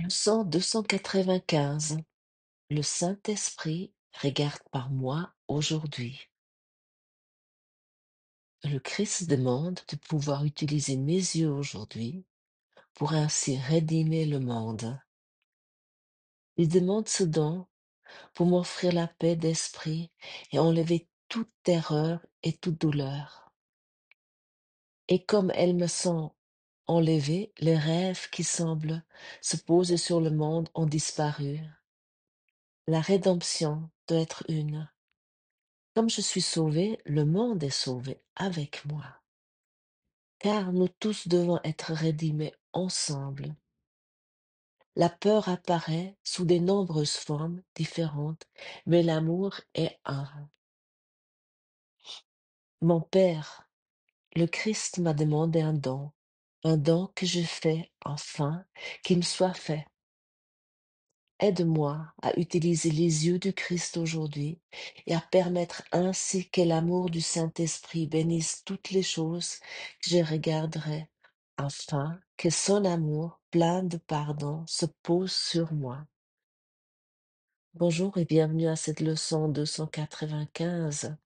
Leçon 295. Le Saint-Esprit regarde par moi aujourd'hui. Le Christ demande de pouvoir utiliser mes yeux aujourd'hui pour ainsi rédimer le monde. Il demande ce don pour m'offrir la paix d'esprit et enlever toute terreur et toute douleur. Et comme elles me sont enlevées, les rêves qui semblent se poser sur le monde ont disparu. La rédemption doit être une. Comme je suis sauvé, le monde est sauvé avec moi. Car nous tous devons être rédimés ensemble. La peur apparaît sous de nombreuses formes différentes, mais l'amour est un. Mon Père, le Christ m'a demandé un don que je fais enfin qu'il me soit fait. Aide-moi à utiliser les yeux du Christ aujourd'hui et à permettre ainsi que l'amour du Saint-Esprit bénisse toutes les choses que je regarderai, afin que son amour plein de pardon se pose sur moi. Bonjour et bienvenue à cette leçon 295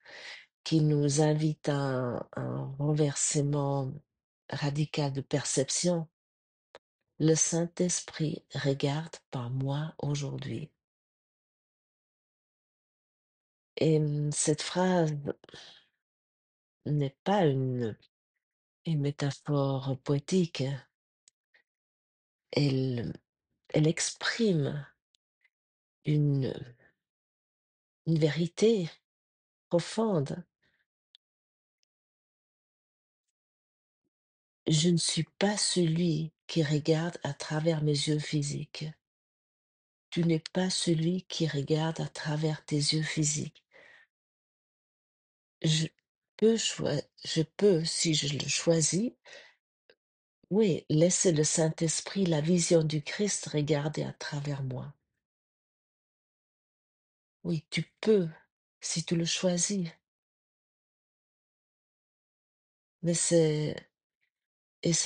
qui nous invite à un renversement radical de perception. Le Saint-Esprit regarde par moi aujourd'hui. Et cette phrase n'est pas une métaphore poétique. Elle, elle exprime une, une vérité profonde. Je ne suis pas celui qui regarde à travers mes yeux physiques. Tu n'es pas celui qui regarde à travers tes yeux physiques. Je je peux, si je le choisis, oui, laisser le Saint-Esprit, la vision du Christ regarder à travers moi. Oui, tu peux, si tu le choisis. Mais ce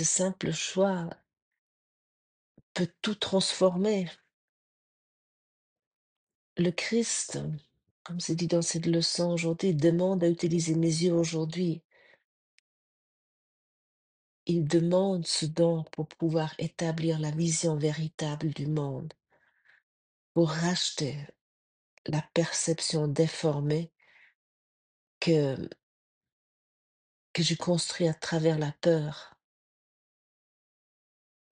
simple choix peut tout transformer. Le Christ, comme c'est dit dans cette leçon aujourd'hui, demande à utiliser mes yeux aujourd'hui. Il demande ce don pour pouvoir établir la vision véritable du monde, pour racheter la perception déformée que, que je construis à travers la peur,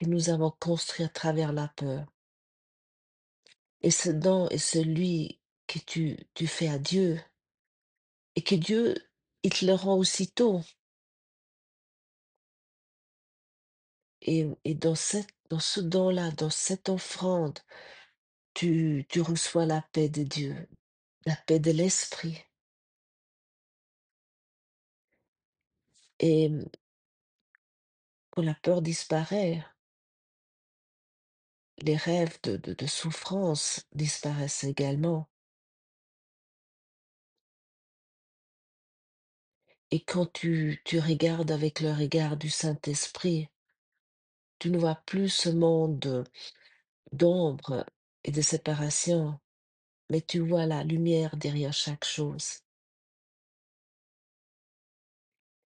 que nous avons construit à travers la peur. Et ce don est celui que tu fais à Dieu et que Dieu, il te le rend aussitôt. Et dans ce don-là, dans cette offrande, tu reçois la paix de Dieu, la paix de l'esprit. Et quand la peur disparaît, les rêves de souffrance disparaissent également. Et quand tu regardes avec le regard du Saint-Esprit, tu ne vois plus ce monde d'ombre et de séparation, mais tu vois la lumière derrière chaque chose.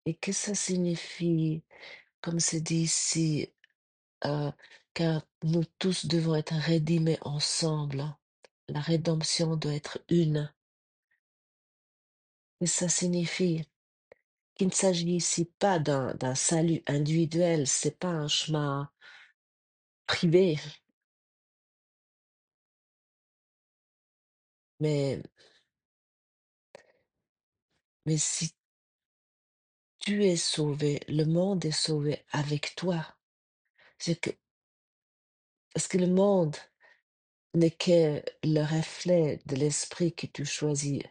Et que ça signifie, comme c'est dit ici, euh, car nous tous devons être rédimés ensemble. La rédemption doit être une. Et ça signifie qu'il ne s'agit ici pas d'un salut individuel, c'est pas un chemin privé, mais, mais si tu es sauvé, le monde est sauvé avec toi. C'est que, parce que le monde n'est que le reflet de l'esprit que tu choisis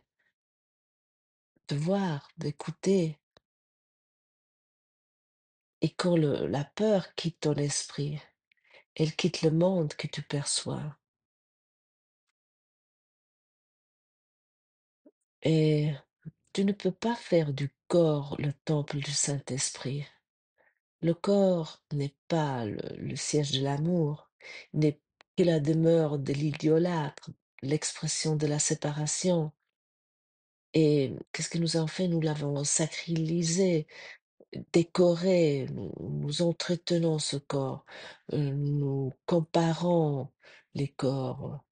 de voir, d'écouter. Et quand la peur quitte ton esprit, elle quitte le monde que tu perçois. Et tu ne peux pas faire du corps le temple du Saint-Esprit. Le corps n'est pas le siège de l'amour, n'est qui est la demeure de l'idolâtre, l'expression de la séparation. Et qu'est-ce que nous avons fait? Nous l'avons sacralisé, décoré, nous entretenons ce corps, nous comparons les corps,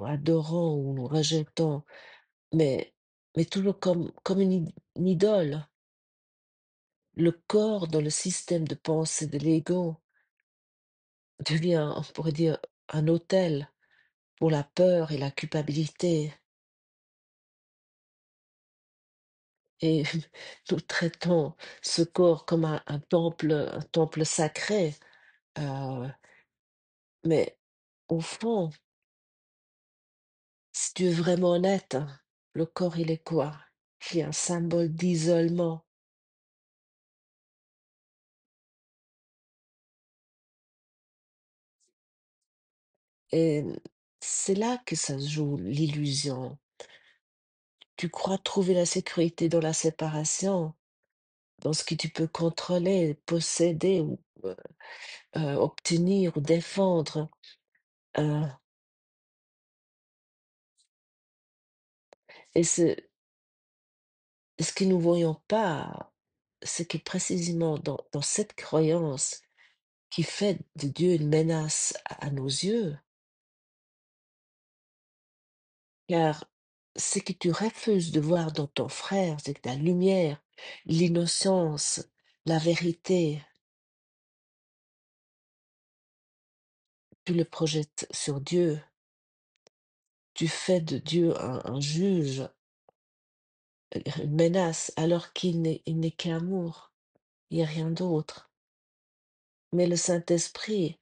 adorant ou nous rejetant, mais, mais toujours comme une idole. Le corps dans le système de pensée de l'ego devient, on pourrait dire, un hôtel pour la peur et la culpabilité. Et nous traitons ce corps comme un temple sacré. euh, mais au fond, si tu es vraiment honnête, le corps, il est quoi? Il est un symbole d'isolement. Et c'est là que ça se joue l'illusion. Tu crois trouver la sécurité dans la séparation, dans ce que tu peux contrôler, posséder ou obtenir ou défendre. euh, et ce que nous voyons pas, c'est que précisément dans cette croyance qui fait de Dieu une menace à nos yeux, car ce que tu refuses de voir dans ton frère, c'est que la lumière, l'innocence, la vérité, tu le projettes sur Dieu. Tu fais de Dieu un juge, une menace, alors il n'est qu'amour. Il n'y a rien d'autre. Mais le Saint-Esprit,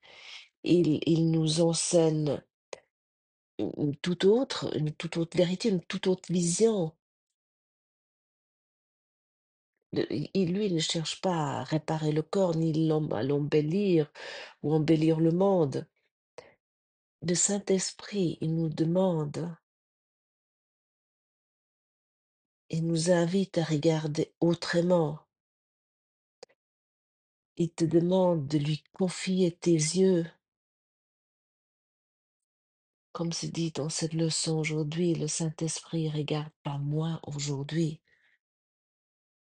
il nous enseigne une toute autre vérité, une toute autre vision. Lui, il ne cherche pas à réparer le corps, ni à l'embellir ou embellir le monde. Le Saint-Esprit, il nous demande, il nous invite à regarder autrement. Il te demande de lui confier tes yeux. Comme c'est dit dans cette leçon aujourd'hui, le Saint-Esprit regarde pas moi aujourd'hui,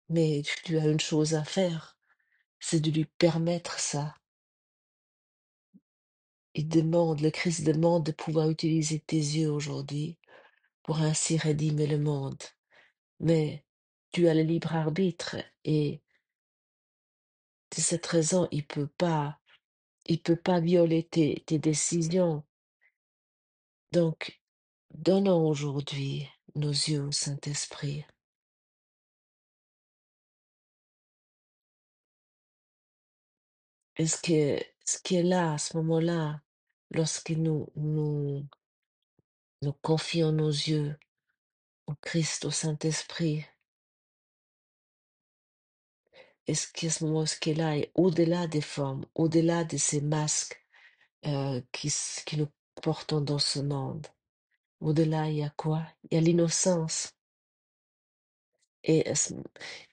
mais tu as une chose à faire, c'est de lui permettre ça. Le Christ demande de pouvoir utiliser tes yeux aujourd'hui pour ainsi rédimer le monde. Mais tu as le libre arbitre et de cette raison, il peut pas violer tes décisions. Donc, donnons aujourd'hui nos yeux au Saint-Esprit. Et ce qui est là, à ce moment-là, lorsque nous confions nos yeux au Christ, au Saint-Esprit, et ce moment, ce qui est là est au-delà des formes, au-delà de ces masques qui nous portons dans ce monde. Au-delà, il y a quoi? Il y a l'innocence. Et,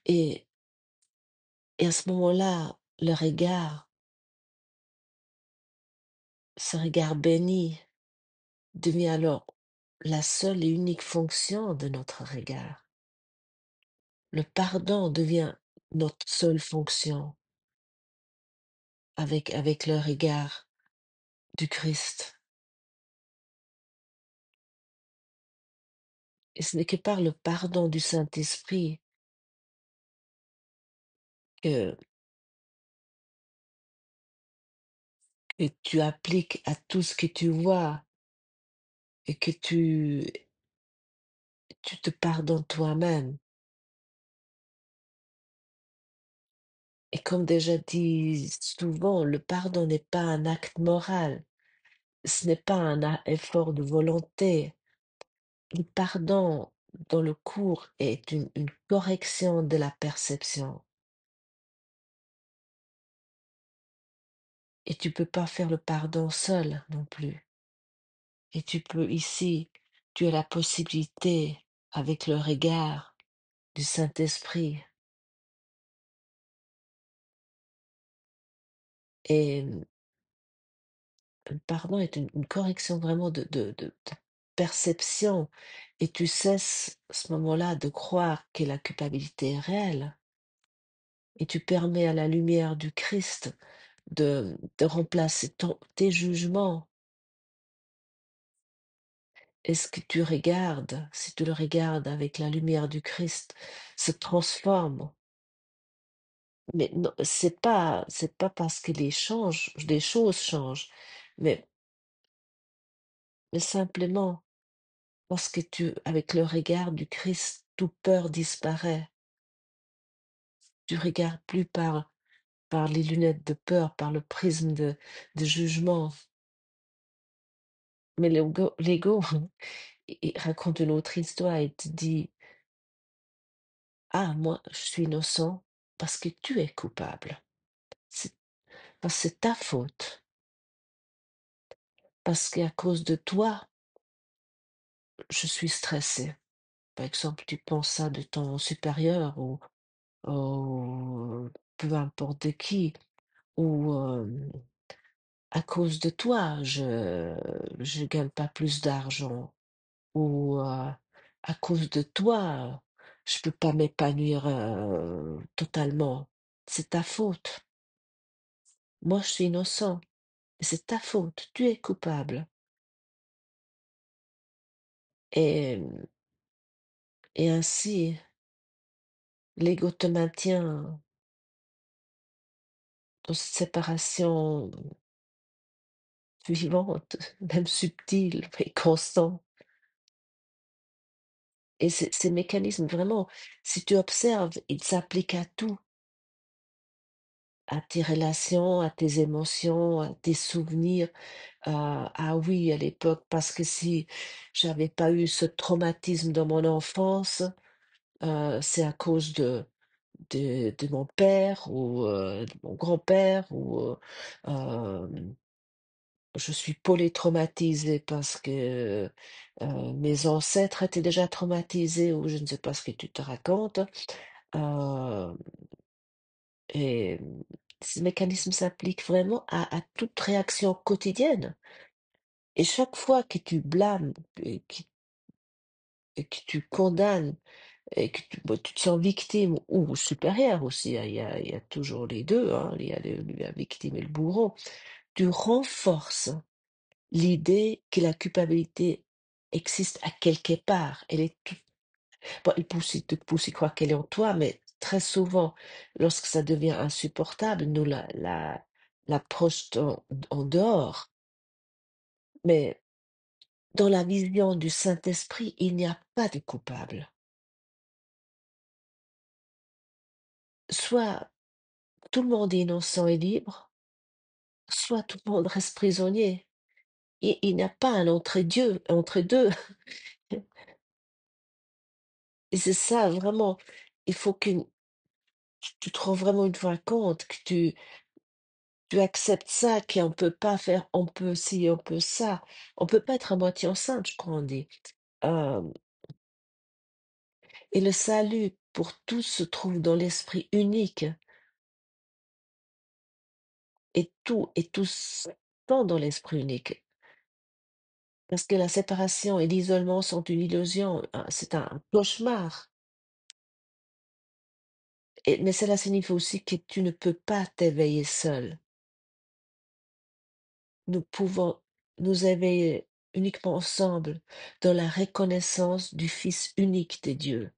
et, et à ce moment-là, le regard, ce regard béni, devient alors la seule et unique fonction de notre regard. Le pardon devient notre seule fonction avec le regard du Christ. Et ce n'est que par le pardon du Saint-Esprit que, que tu appliques à tout ce que tu vois et que tu te pardonnes toi-même. Et comme déjà dit souvent, le pardon n'est pas un acte moral, ce n'est pas un effort de volonté. Le pardon dans le cours est une correction de la perception. Et tu peux pas faire le pardon seul non plus. Et tu peux ici, tu as la possibilité avec le regard du Saint-Esprit. Et le pardon est une correction vraiment de perception et tu cesses à ce moment-là de croire que la culpabilité est réelle et tu permets à la lumière du Christ de remplacer tes jugements. Et ce que tu regardes, si tu le regardes avec la lumière du Christ, se transforme. Mais non, c'est pas parce que les choses changent, mais, mais simplement parce que avec le regard du Christ, toute peur disparaît. Tu regardes plus par les lunettes de peur, par le prisme de jugement. Mais l'ego, il raconte une autre histoire et te dit, ah, moi, je suis innocent parce que tu es coupable. C'est parce que c'est ta faute. Parce qu'à cause de toi, je suis stressé. Par exemple, tu penses ça de ton supérieur ou peu importe de qui, ou à cause de toi, je gagne pas plus d'argent, ou à cause de toi, je peux pas m'épanouir totalement. C'est ta faute. Moi, je suis innocent. C'est ta faute. Tu es coupable. Et, et ainsi, l'ego te maintient dans cette séparation vivante, même subtile, mais constante. Et ces mécanismes, vraiment, si tu observes, ils s'appliquent à tout, à tes relations, à tes émotions, à tes souvenirs. Ah oui, à l'époque, parce que si j'avais pas eu ce traumatisme dans mon enfance, c'est à cause de mon père ou de mon grand-père ou je suis polytraumatisée parce que mes ancêtres étaient déjà traumatisés ou je ne sais pas ce que tu te racontes. Euh, et ce mécanisme s'applique vraiment à toute réaction quotidienne. Et chaque fois que tu blâmes et que tu condamnes et que bon, tu te sens victime ou supérieur aussi, hein, il y a toujours les deux, hein, il y a la victime et le bourreau, tu renforces l'idée que la culpabilité existe à quelque part. Elle est tout, bon, te pousse à croire qu'elle est en toi, mais très souvent, lorsque ça devient insupportable, nous la projetons en dehors. Mais dans la vision du Saint-Esprit, il n'y a pas de coupable. Soit tout le monde est innocent et libre, soit tout le monde reste prisonnier. Et il n'y a pas un entre-dieu, entre deux. Et c'est ça, vraiment. Il faut que tu te rends vraiment une fois compte, que tu acceptes ça, qu'on peut pas faire, on peut ci, on peut ça. On peut pas être à moitié enceinte, je crois, on dit. Euh, et le salut pour tous se trouve dans l'esprit unique. Et tout et tous sont dans l'esprit unique. Parce que la séparation et l'isolement sont une illusion, c'est un cauchemar. Mais cela signifie aussi que tu ne peux pas t'éveiller seul. Nous pouvons nous éveiller uniquement ensemble dans la reconnaissance du Fils unique de Dieu.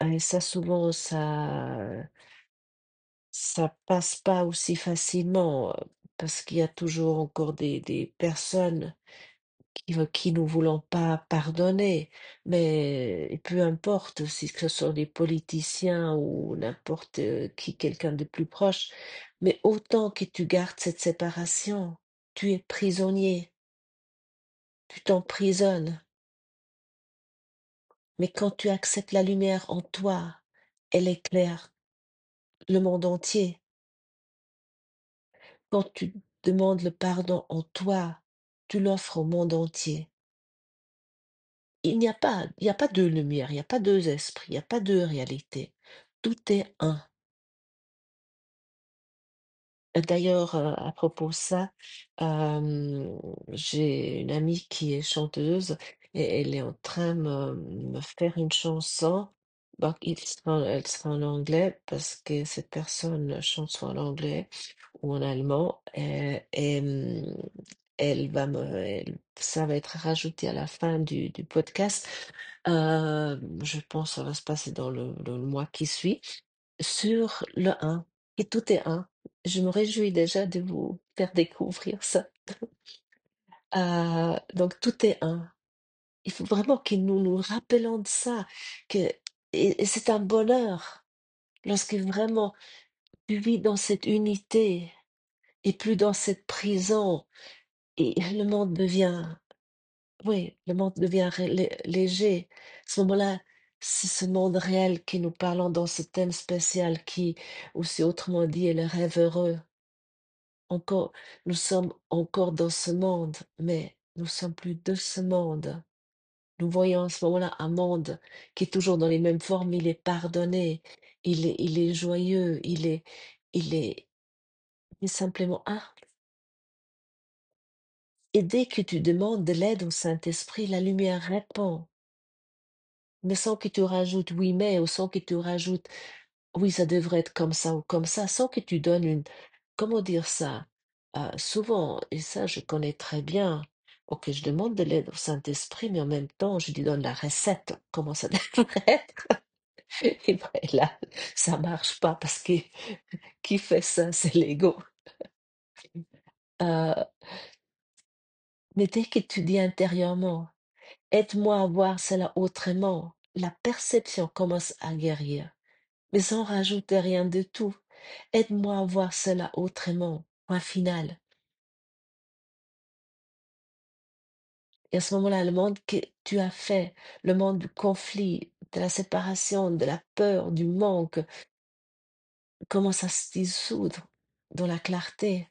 Et ça, souvent, ça passe pas aussi facilement parce qu'il y a toujours encore des personnes qui nous voulons pas pardonner, mais peu importe si ce sont des politiciens ou n'importe qui, quelqu'un de plus proche, mais autant que tu gardes cette séparation, tu es prisonnier, tu t'emprisonnes. Mais quand tu acceptes la lumière en toi, elle éclaire le monde entier. Quand tu demandes le pardon en toi, tu l'offres au monde entier. Il n'y a pas deux lumières, il n'y a pas deux esprits, il n'y a pas deux réalités. Tout est un. D'ailleurs, à propos de ça, j'ai une amie qui est chanteuse et elle est en train de me faire une chanson. Donc elle sera en anglais parce que cette personne chante soit en anglais ou en allemand elle va ça va être rajouté à la fin du podcast. Je pense que ça va se passer dans le mois qui suit. Sur le un, et tout est un. Je me réjouis déjà de vous faire découvrir ça. Donc tout est un. Il faut vraiment que nous nous rappelons de ça, que et c'est un bonheur lorsque vraiment tu vis dans cette unité et plus dans cette prison et le monde devient oui, le monde devient léger. À ce moment-là, c'est ce monde réel que nous parlons dans ce thème spécial qui, aussi autrement dit, est le rêve heureux. Encore, nous sommes encore dans ce monde, mais nous sommes plus de ce monde. Nous voyons à ce moment-là un monde qui est toujours dans les mêmes formes. Il est pardonné, il est joyeux, il est simplement un. Et dès que tu demandes de l'aide au Saint-Esprit, la lumière répond. Mais sans que tu rajoutes oui, mais, ou sans que tu rajoutes oui, ça devrait être comme ça ou comme ça, sans que tu donnes une, comment dire ça? Souvent, et ça je connais très bien, ok, je demande de l'aide au Saint-Esprit, mais en même temps, je lui donne la recette, comment ça devrait être. Et ben là, ça marche pas parce que qui fait ça, c'est l'ego. Euh, mais dès que tu dis intérieurement, aide-moi à voir cela autrement, la perception commence à guérir, mais sans rajouter rien de tout. Aide-moi à voir cela autrement. Point final. Et à ce moment-là, le monde que tu as fait, le monde du conflit, de la séparation, de la peur, du manque, commence à se dissoudre dans la clarté.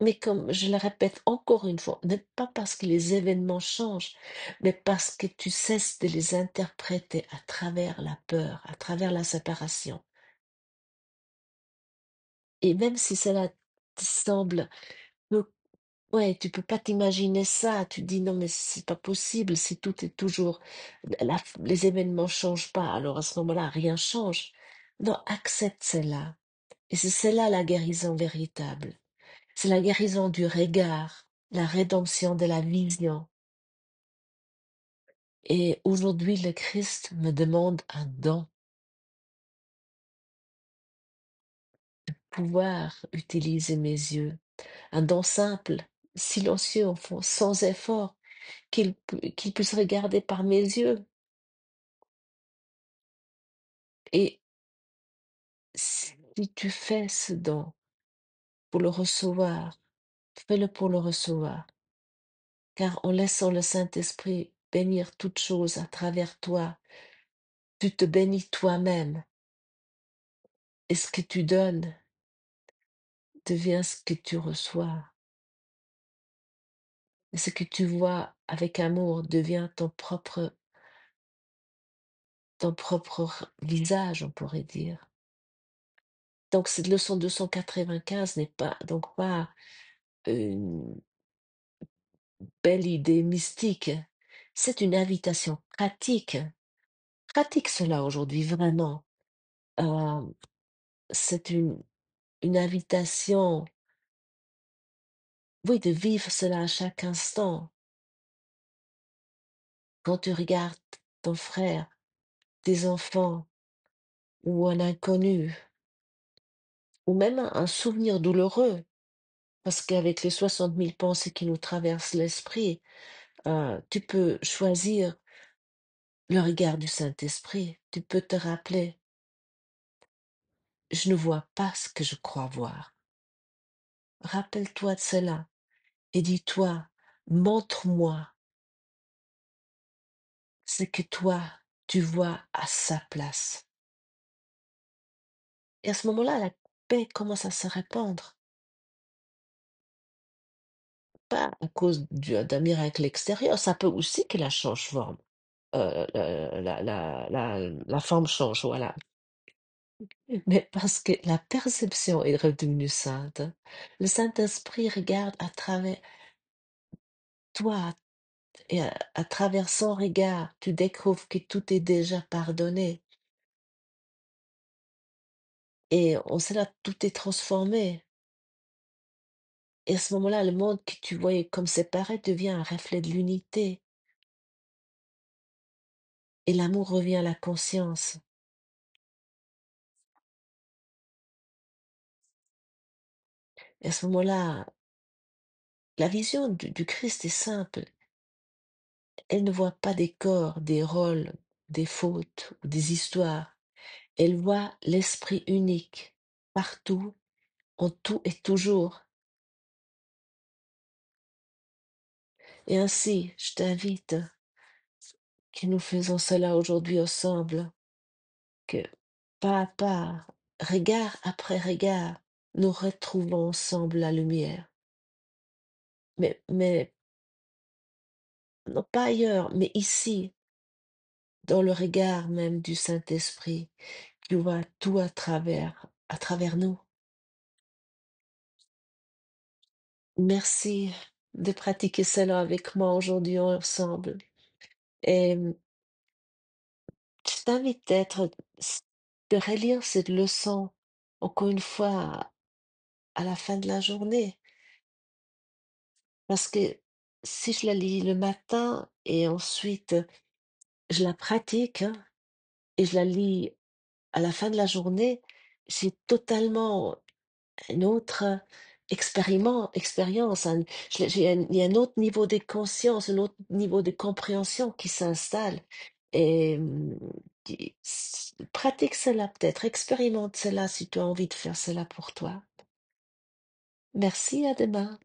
Mais comme je le répète encore une fois, n'est pas parce que les événements changent, mais parce que tu cesses de les interpréter à travers la peur, à travers la séparation. Et même si cela te semble ouais, tu peux pas t'imaginer ça. Tu dis: «Non, mais c'est pas possible, si tout est toujours les événements changent pas, alors à ce moment-là, rien change». Non, accepte cela et c'est cela la guérison véritable. C'est la guérison du regard, la rédemption de la vision et aujourd'hui, le Christ me demande un don, pouvoir utiliser mes yeux, un don simple, silencieux au fond, sans effort, qu'il puisse regarder par mes yeux et si tu fais ce don pour le recevoir, fais-le pour le recevoir, car en laissant le Saint-Esprit bénir toutes choses à travers toi, tu te bénis toi-même et ce que tu donnes devient ce que tu reçois. Et ce que tu vois avec amour devient ton propre visage, on pourrait dire. Donc cette leçon 295 n'est pas donc pas une belle idée mystique, c'est une invitation pratique. Pratique cela aujourd'hui, vraiment. Heu, c'est une invitation, oui, de vivre cela à chaque instant. Quand tu regardes ton frère, tes enfants ou un inconnu ou même un souvenir douloureux, parce qu'avec les 60 000 pensées qui nous traversent l'esprit, tu peux choisir le regard du Saint-Esprit. Tu peux te rappeler: «Je ne vois pas ce que je crois voir». Rappelle-toi de cela et dis-toi: «Montre-moi ce que toi, tu vois à sa place». Et à ce moment-là, la paix commence à se répandre, pas à cause d'un miracle extérieur, ça peut aussi que la change forme, la forme change, voilà. Mais parce que la perception est redevenue sainte. Le Saint-Esprit regarde à travers toi et à travers son regard, tu découvres que tout est déjà pardonné. Et on sait là, tout est transformé. Et à ce moment-là, le monde que tu voyais comme séparé devient un reflet de l'unité. Et l'amour revient à la conscience. Et à ce moment-là, la vision du Christ est simple. Elle ne voit pas des corps, des rôles, des fautes ou des histoires. Elle voit l'esprit unique, partout, en tout et toujours. Et ainsi, je t'invite que nous faisons cela aujourd'hui ensemble, que pas à pas, regard après regard, nous retrouvons ensemble la lumière. Mais non pas ailleurs, mais ici, dans le regard même du Saint-Esprit, qui voit tout à travers nous. Merci de pratiquer cela avec moi aujourd'hui ensemble. Et je t'invite de relire cette leçon encore une fois à la fin de la journée. Parce que si je la lis le matin et ensuite je la pratique hein, et je la lis à la fin de la journée, j'ai totalement un autre expérience, il y a un autre niveau de conscience, un autre niveau de compréhension qui s'installe. Et pratique cela peut-être, expérimente cela si tu as envie de faire cela pour toi. Merci, à demain.